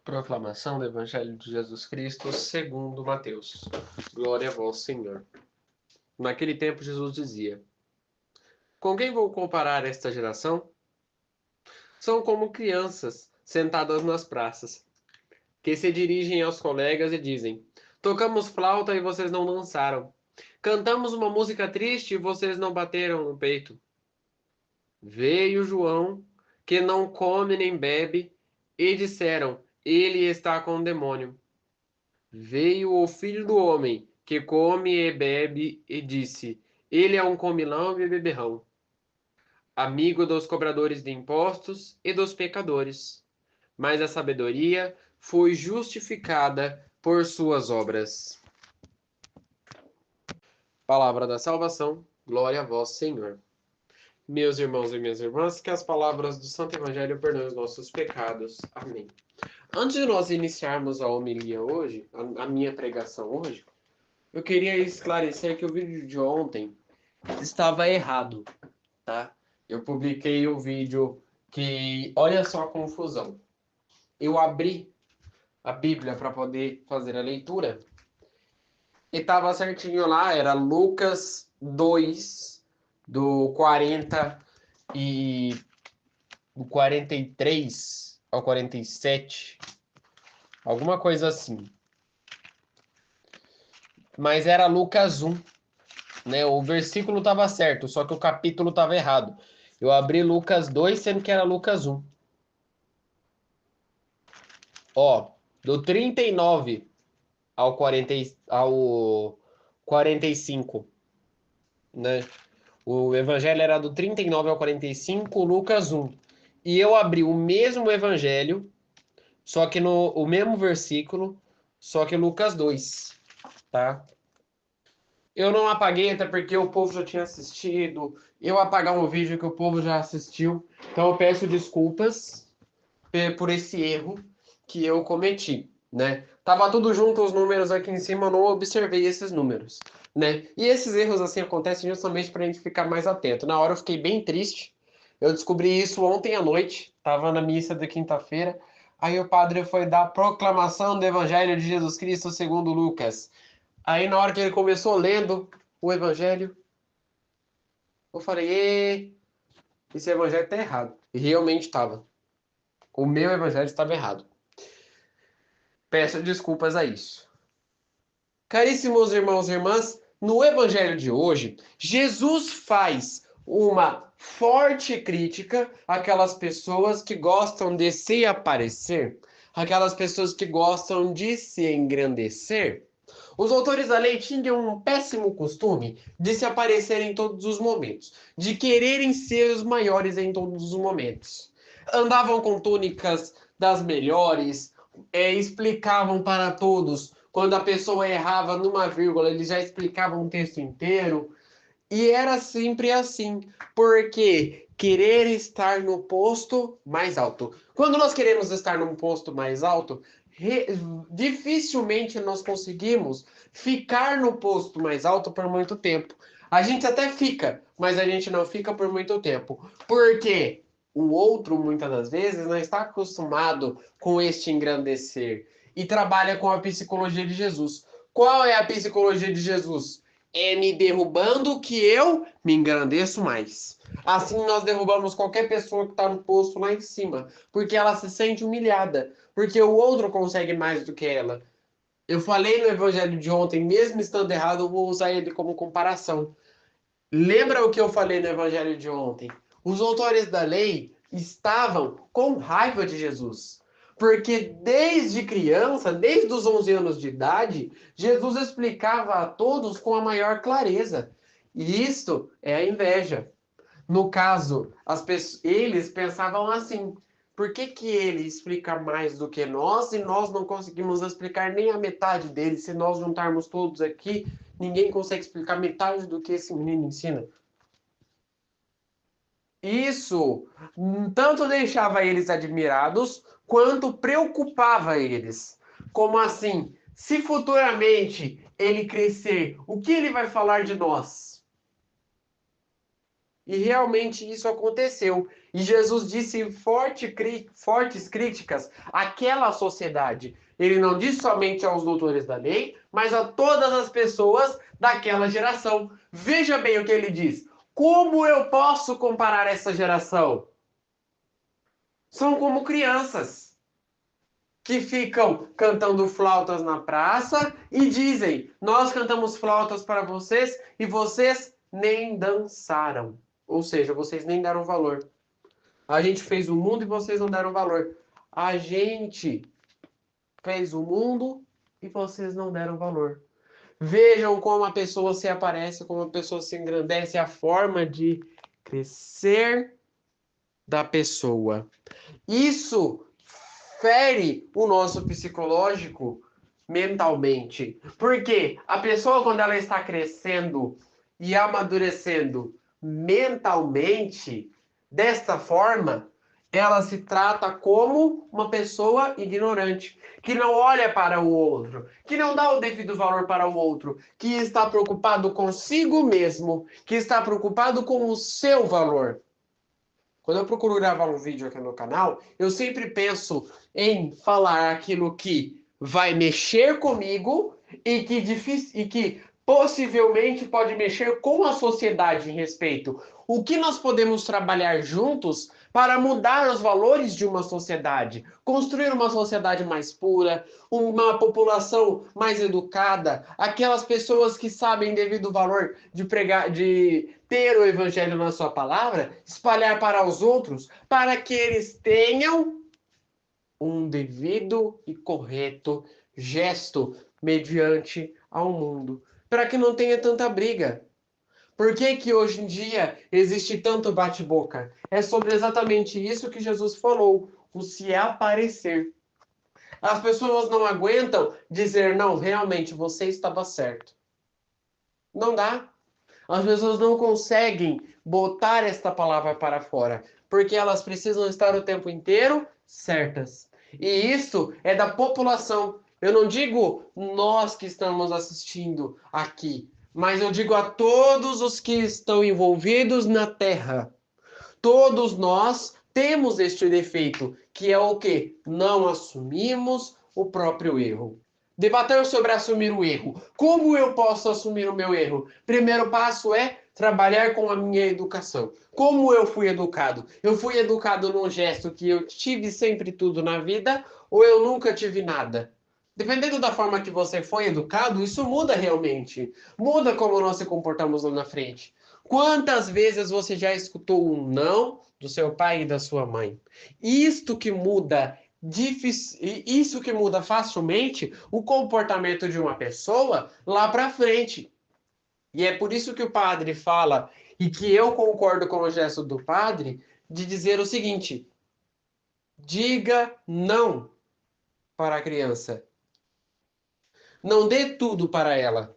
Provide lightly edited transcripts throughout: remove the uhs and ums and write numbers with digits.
Proclamação do Evangelho de Jesus Cristo segundo Mateus. Glória a vós, Senhor. Naquele tempo Jesus dizia: Com quem vou comparar esta geração? São como crianças sentadas nas praças, que se dirigem aos colegas e dizem: Tocamos flauta e vocês não dançaram. Cantamos uma música triste e vocês não bateram no peito. Veio João, que não come nem bebe, e disseram: Ele está com o demônio. Veio o Filho do Homem, que come e bebe, e disse: Ele é um comilão e beberrão, amigo dos cobradores de impostos e dos pecadores. Mas a sabedoria foi justificada por suas obras. Palavra da salvação, glória a vós, Senhor. Meus irmãos e minhas irmãs, que as palavras do Santo Evangelho perdoem os nossos pecados. Amém. Antes de nós iniciarmos a homilia hoje, a minha pregação hoje, eu queria esclarecer que o vídeo de ontem estava errado, tá? Eu publiquei o vídeo que, olha só a confusão. Eu abri a Bíblia para poder fazer a leitura e estava certinho lá, era Lucas 2, do 43 ao 47, alguma coisa assim. Mas era Lucas 1, né? O versículo estava certo, só que o capítulo estava errado. Eu abri Lucas 2, sendo que era Lucas 1. Ó, do 39 ao 45, né? O evangelho era do 39 ao 45, Lucas 1. E eu abri o mesmo evangelho, só que no o mesmo versículo, só que Lucas 2, tá? Eu não apaguei, até porque o povo já tinha assistido. Eu apagar um vídeo que o povo já assistiu. Então eu peço desculpas por esse erro que eu cometi, né? Tava tudo junto os números aqui em cima, eu não observei esses números, né? E esses erros assim acontecem justamente para a gente ficar mais atento. Na hora eu fiquei bem triste. Eu descobri isso ontem à noite, tava na missa de quinta-feira. Aí o padre foi dar a proclamação do Evangelho de Jesus Cristo segundo Lucas. Aí na hora que ele começou lendo o Evangelho, eu falei, esse Evangelho tá errado. E realmente estava. O meu Evangelho estava errado. Peço desculpas a isso. Caríssimos irmãos e irmãs, no Evangelho de hoje, Jesus faz uma forte crítica àquelas pessoas que gostam de se aparecer, aquelas pessoas que gostam de se engrandecer. Os autores da lei tinham um péssimo costume de se aparecer em todos os momentos, de quererem ser os maiores em todos os momentos. Andavam com túnicas das melhores, explicavam para todos. Quando a pessoa errava numa vírgula, eles já explicavam o texto inteiro. E era sempre assim, porque querer estar no posto mais alto. Quando nós queremos estar num posto mais alto, dificilmente nós conseguimos ficar no posto mais alto por muito tempo. A gente até fica, mas a gente não fica por muito tempo. Porque o outro, muitas das vezes, não está acostumado com este engrandecer e trabalha com a psicologia de Jesus. Qual é a psicologia de Jesus? É me derrubando que eu me engrandeço mais. Assim nós derrubamos qualquer pessoa que está no posto lá em cima, porque ela se sente humilhada, porque o outro consegue mais do que ela. Eu falei no evangelho de ontem, mesmo estando errado, eu vou usar ele como comparação. Lembra o que eu falei no evangelho de ontem? Os autores da lei estavam com raiva de Jesus. Porque desde criança, desde os 11 anos de idade, Jesus explicava a todos com a maior clareza. E isto é a inveja. No caso, eles pensavam assim: por que que ele explica mais do que nós e nós não conseguimos explicar nem a metade dele? Se nós juntarmos todos aqui, ninguém consegue explicar metade do que esse menino ensina. Isso tanto deixava eles admirados, quanto preocupava eles. Como assim? Se futuramente ele crescer, o que ele vai falar de nós? E realmente isso aconteceu. E Jesus disse fortes críticas àquela sociedade. Ele não disse somente aos doutores da lei, mas a todas as pessoas daquela geração. Veja bem o que ele diz. Como eu posso comparar essa geração? São como crianças que ficam cantando flautas na praça e dizem: nós cantamos flautas para vocês e vocês nem dançaram. Ou seja, vocês nem deram valor. A gente fez o mundo e vocês não deram valor. A gente fez o mundo e vocês não deram valor. Vejam como a pessoa se aparece, como a pessoa se engrandece, a forma de crescer da pessoa. Isso fere o nosso psicológico mentalmente. Porque a pessoa, quando ela está crescendo e amadurecendo mentalmente, desta forma, ela se trata como uma pessoa ignorante, que não olha para o outro, que não dá o devido valor para o outro, que está preocupado consigo mesmo, que está preocupado com o seu valor. Quando eu procuro gravar um vídeo aqui no canal, eu sempre penso em falar aquilo que vai mexer comigo e que possivelmente pode mexer com a sociedade em respeito. O que nós podemos trabalhar juntos para mudar os valores de uma sociedade, construir uma sociedade mais pura, uma população mais educada, aquelas pessoas que sabem devido valor de pregar, de ter o evangelho na sua palavra, espalhar para os outros, para que eles tenham um devido e correto gesto mediante ao mundo, para que não tenha tanta briga. Por que que hoje em dia existe tanto bate-boca? É sobre exatamente isso que Jesus falou, o se aparecer. As pessoas não aguentam dizer, não, realmente, você estava certo. Não dá. As pessoas não conseguem botar esta palavra para fora, porque elas precisam estar o tempo inteiro certas. E isso é da população. Eu não digo nós que estamos assistindo aqui, mas eu digo a todos os que estão envolvidos na Terra. Todos nós temos este defeito, que é o quê? Não assumimos o próprio erro. Debater sobre assumir o erro. Como eu posso assumir o meu erro? Primeiro passo é trabalhar com a minha educação. Como eu fui educado? Eu fui educado num gesto que eu tive sempre tudo na vida ou eu nunca tive nada? Dependendo da forma que você foi educado, isso muda realmente. Muda como nós se comportamos lá na frente. Quantas vezes você já escutou um não do seu pai e da sua mãe? Isto que muda isso que muda facilmente o comportamento de uma pessoa lá para frente. E é por isso que o padre fala, e que eu concordo com o gesto do padre, de dizer o seguinte: diga não para a criança. Não dê tudo para ela.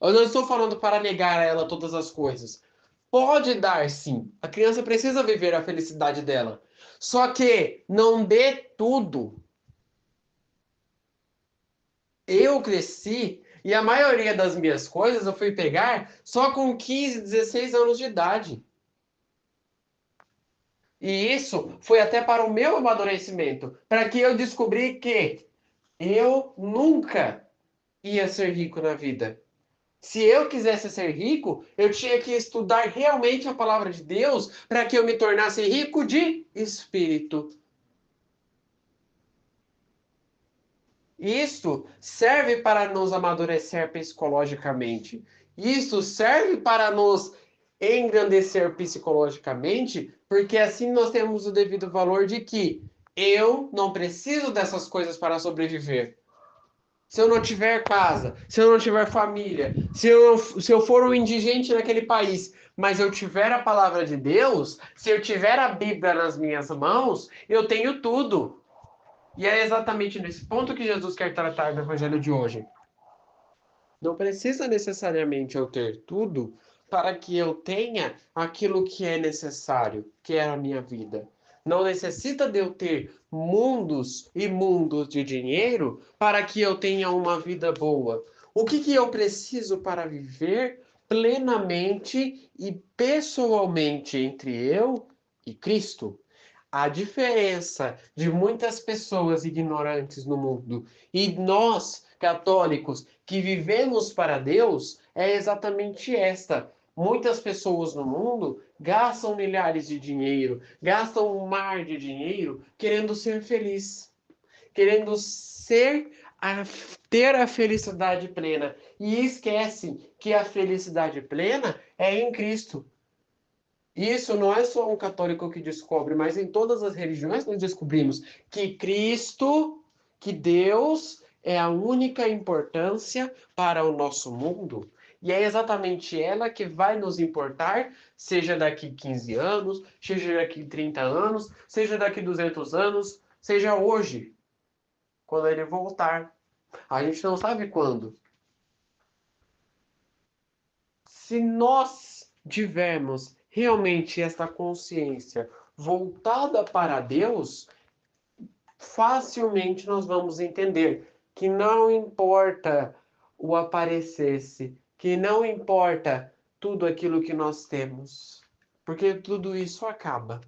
Eu não estou falando para negar a ela todas as coisas. Pode dar, sim. A criança precisa viver a felicidade dela. Só que não dê tudo. Eu cresci e a maioria das minhas coisas eu fui pegar só com 15, 16 anos de idade. E isso foi até para o meu amadurecimento, para que eu descobri que eu nunca ia ser rico na vida. Se eu quisesse ser rico, eu tinha que estudar realmente a palavra de Deus para que eu me tornasse rico de espírito. Isso serve para nos amadurecer psicologicamente. Isso serve para nos engrandecer psicologicamente, porque assim nós temos o devido valor de que eu não preciso dessas coisas para sobreviver. Se eu não tiver casa, se eu não tiver família, se eu for um indigente naquele país, mas eu tiver a palavra de Deus, se eu tiver a Bíblia nas minhas mãos, eu tenho tudo. E é exatamente nesse ponto que Jesus quer tratar no Evangelho de hoje. Não precisa necessariamente eu ter tudo para que eu tenha aquilo que é necessário, que é a minha vida. Não necessita de eu ter mundos e mundos de dinheiro para que eu tenha uma vida boa. O que que eu preciso para viver plenamente e pessoalmente entre eu e Cristo. A diferença de muitas pessoas ignorantes no mundo e nós, católicos, que vivemos para Deus, é exatamente esta. Muitas pessoas no mundo gastam milhares de dinheiro, gastam um mar de dinheiro querendo ser feliz, querendo ter a felicidade plena e esquecem que a felicidade plena é em Cristo. Isso não é só um católico que descobre, mas em todas as religiões nós descobrimos que Cristo, que Deus é a única importância para o nosso mundo. E é exatamente ela que vai nos importar, seja daqui 15 anos, seja daqui 30 anos, seja daqui 200 anos, seja hoje, quando ele voltar. A gente não sabe quando. Se nós tivermos realmente essa consciência voltada para Deus, facilmente nós vamos entender que não importa o aparecesse, que não importa tudo aquilo que nós temos, porque tudo isso acaba.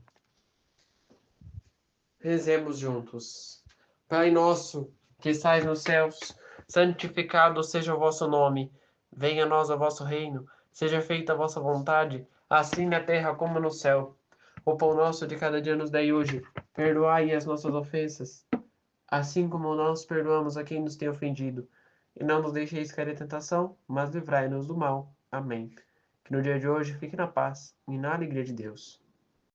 Rezemos juntos. Pai nosso, que estais nos céus, santificado seja o vosso nome. Venha a nós o vosso reino. Seja feita a vossa vontade, assim na terra como no céu. O pão nosso de cada dia nos dai hoje. Perdoai as nossas ofensas, assim como nós perdoamos a quem nos tem ofendido. E não nos deixeis cair em tentação, mas livrai-nos do mal. Amém. Que no dia de hoje fique na paz e na alegria de Deus.